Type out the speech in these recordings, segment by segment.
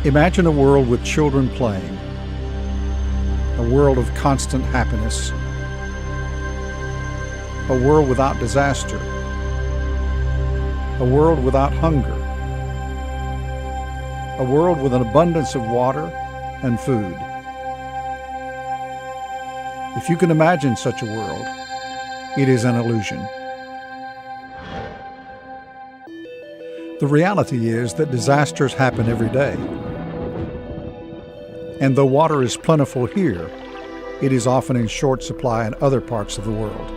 Imagine a world with children playing, a world of constant happiness, a world without disaster, a world without hunger, a world with an abundance of water and food. If you can imagine such a world, it is an illusion. The reality is that disasters happen every day. And though water is plentiful here, it is often in short supply in other parts of the world.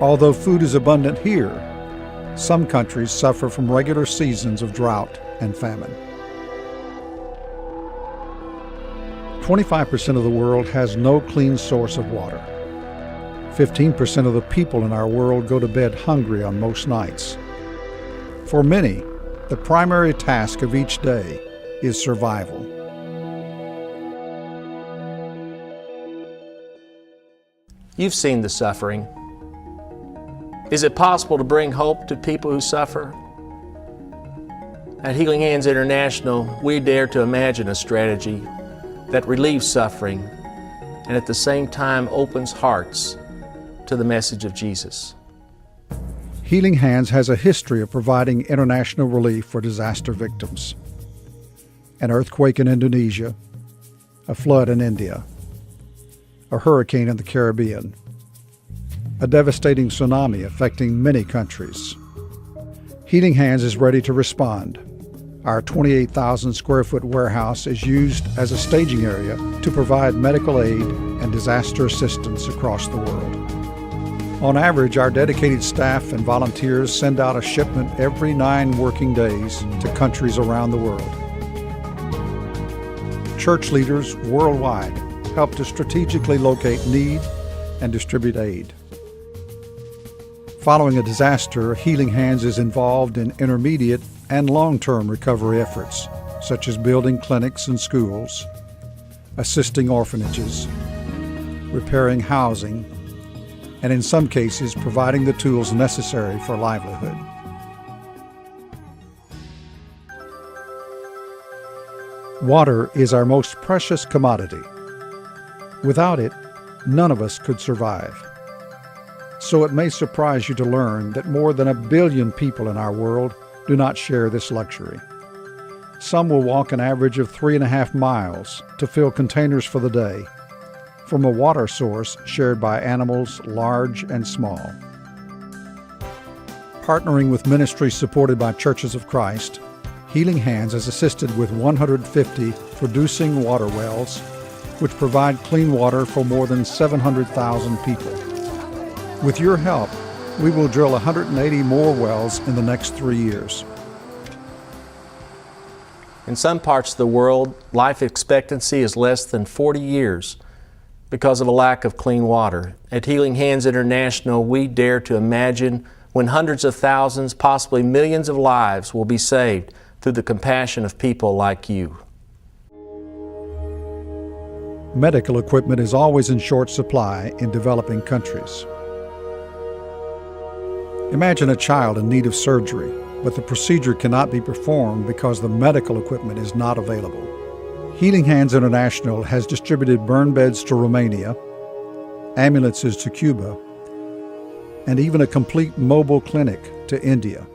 Although food is abundant here, some countries suffer from regular seasons of drought and famine. 25% of the world has no clean source of water. 15% of the people in our world go to bed hungry on most nights. For many, the primary task of each day is survival. You've seen the suffering. Is it possible to bring hope to people who suffer? At Healing Hands International, we dare to imagine a strategy that relieves suffering and at the same time opens hearts to the message of Jesus. Healing Hands has a history of providing international relief for disaster victims. An earthquake in Indonesia, a flood in India, a hurricane in the Caribbean, a devastating tsunami affecting many countries. Healing Hands is ready to respond. Our 28,000 square foot warehouse is used as a staging area to provide medical aid and disaster assistance across the world. On average, our dedicated staff and volunteers send out a shipment every 9 working days to countries around the world. Church leaders worldwide help to strategically locate need and distribute aid. Following a disaster, Healing Hands is involved in intermediate and long-term recovery efforts, such as building clinics and schools, assisting orphanages, repairing housing, and in some cases, providing the tools necessary for livelihood. Water is our most precious commodity. Without it, none of us could survive. So it may surprise you to learn that more than 1 billion people in our world do not share this luxury. Some will walk an average of 3.5 miles to fill containers for the day from a water source shared by animals large and small. Partnering with ministries supported by Churches of Christ, Healing Hands has assisted with 150 producing water wells, which provide clean water for more than 700,000 people. With your help, we will drill 180 more wells in the next 3 years. In some parts of the world, life expectancy is less than 40 years because of a lack of clean water. At Healing Hands International, we dare to imagine when hundreds of thousands, possibly millions of lives will be saved through the compassion of people like you. Medical equipment is always in short supply in developing countries. Imagine a child in need of surgery, but the procedure cannot be performed because the medical equipment is not available. Healing Hands International has distributed burn beds to Romania, ambulances to Cuba, and even a complete mobile clinic to India.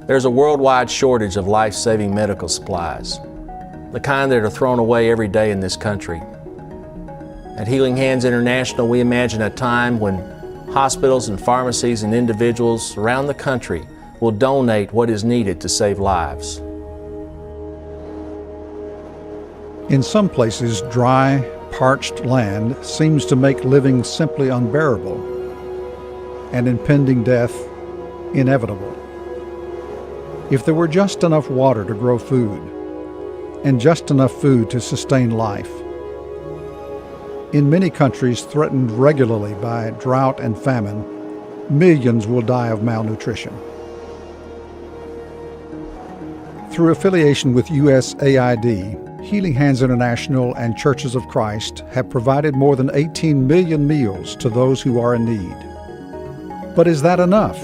There's a worldwide shortage of life-saving medical supplies, the kind that are thrown away every day in this country. At Healing Hands International, we imagine a time when hospitals and pharmacies and individuals around the country will donate what is needed to save lives. In some places, dry, parched land seems to make living simply unbearable and impending death inevitable. If there were just enough water to grow food and just enough food to sustain life. In many countries threatened regularly by drought and famine, millions will die of malnutrition. Through affiliation with USAID, Healing Hands International and Churches of Christ have provided more than 18 million meals to those who are in need. But is that enough?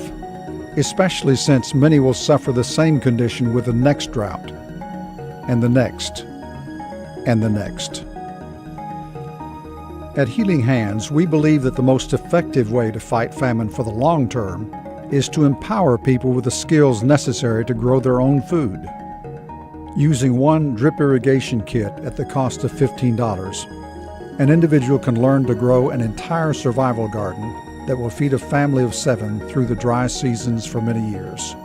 especially since many will suffer the same condition with the next drought, and the next, and the next. At Healing Hands, we believe that the most effective way to fight famine for the long term is to empower people with the skills necessary to grow their own food. Using one drip irrigation kit at the cost of $15, an individual can learn to grow an entire survival garden that will feed a family of 7 through the dry seasons for many years.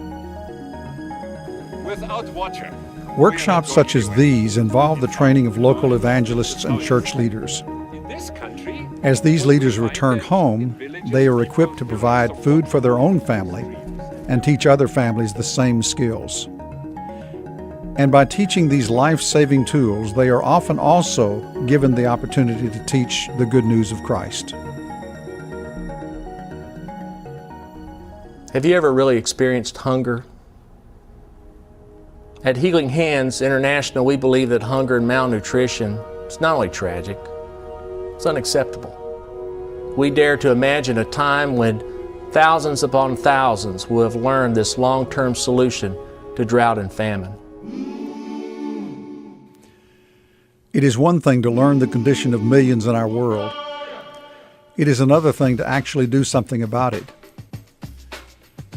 Without water, Workshops such as these involve the training of local evangelists and church leaders. in this country, As these leaders return home, they are equipped to provide food for their own family and teach other families the same skills. And by teaching these life-saving tools, they are often also given the opportunity to teach the good news of Christ. Have you ever really experienced hunger? At Healing Hands International, we believe that hunger and malnutrition is not only tragic, it's unacceptable. We dare to imagine a time when thousands upon thousands will have learned this long-term solution to drought and famine. It is one thing to learn the condition of millions in our world. It is another thing to actually do something about it.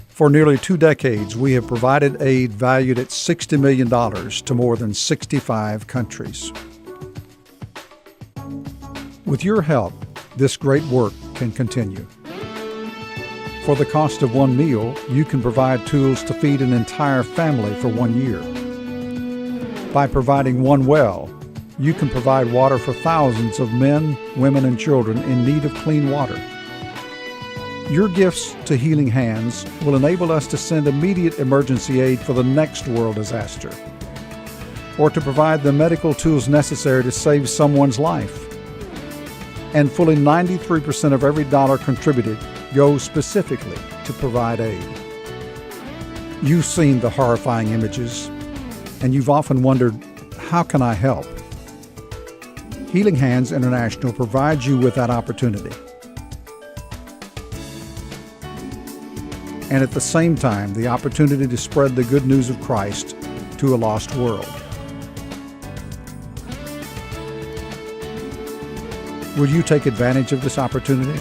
For nearly 2 decades, we have provided aid valued at $60 million to more than 65 countries. With your help, this great work can continue. For the cost of one meal, you can provide tools to feed an entire family for 1 year. By providing one well, you can provide water for thousands of men, women, and children in need of clean water. Your gifts to Healing Hands will enable us to send immediate emergency aid for the next world disaster, or to provide the medical tools necessary to save someone's life. And fully 93% of every dollar contributed goes specifically to provide aid. You've seen the horrifying images, and you've often wondered, how can I help? Healing Hands International provides you with that opportunity. And at the same time, the opportunity to spread the good news of Christ to a lost world. Will you take advantage of this opportunity?